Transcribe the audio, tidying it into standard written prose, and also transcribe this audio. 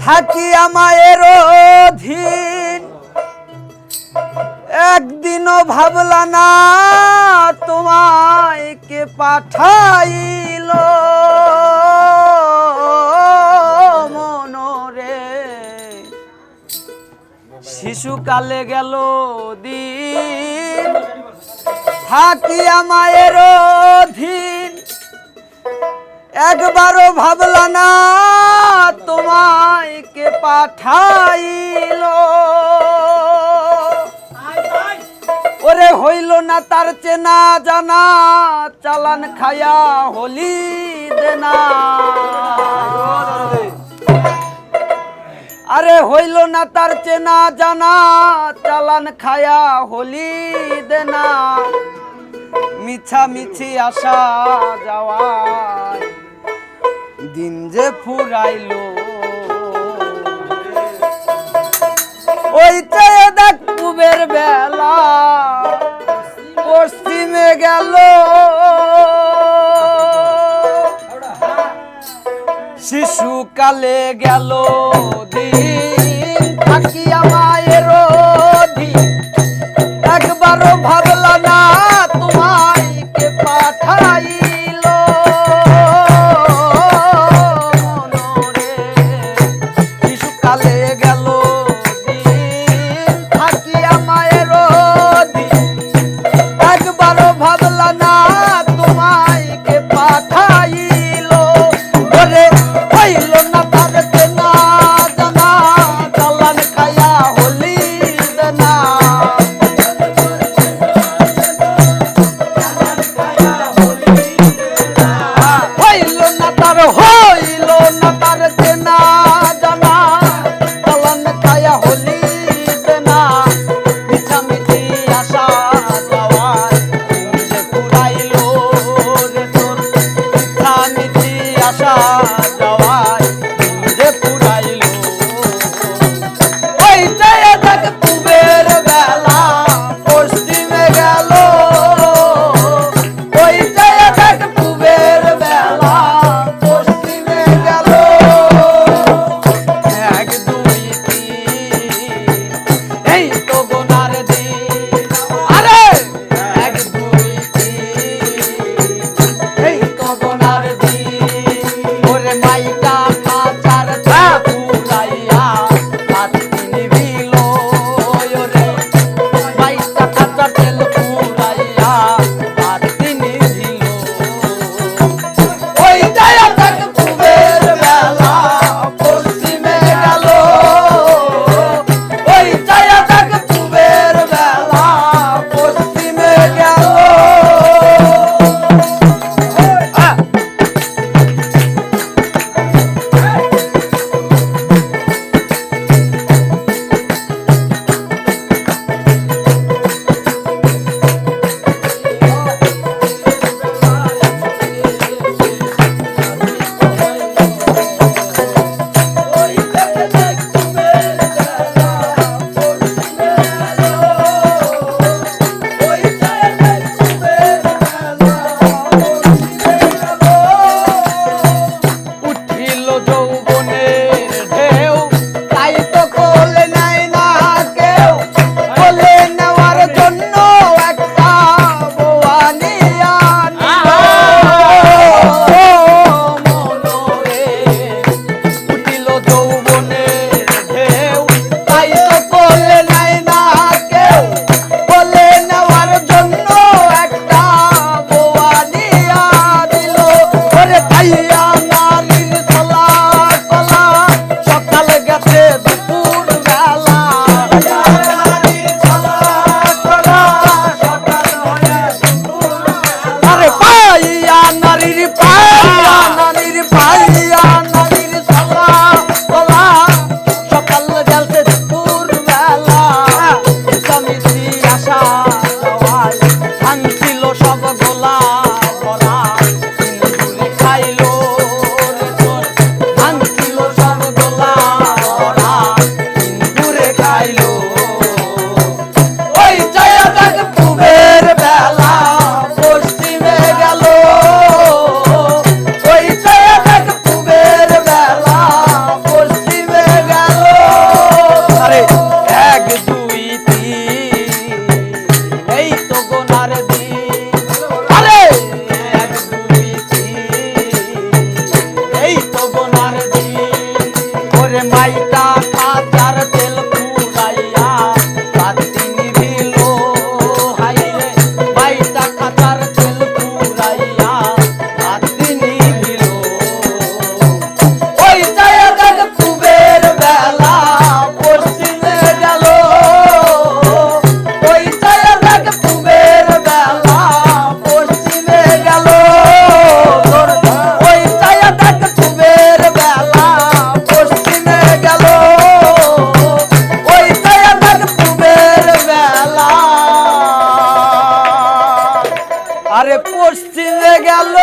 থাকিয়া মায়ের অধীন একদিনও ভাবলা না তোমায় কে পাঠাইল মনরে শিশুকালে গেল দিন থাকিয়া মায়ের অধীন একবারও ভাবলা না তোমায় কে পাঠাইল ওরে হইল না তার চেনা জানা চালান খায়া হলি দেনা আরে হইল না তার চেনা জানা চালান খায়া হলি দেনা মিছামিছি আসা যাওয়া দিন যে ফুরাইলো ওই চেয়ে দেখ পুবের বেলা পশ্চিমে গেল শিশুকালে গেল দিন থাকিয়া মায়ের অধীন একবারও ভাবলা না তোমায় কে পাঠাইল মনরে শিশুকালে গেল দিন থাকিয়া মায়ের অধীন একবারও ভাবলা না তোমায় কে পাঠাইল ওরে হইল না তার চেনা জানা চালান খায়া হলি দেনা পশ্চিমে গেল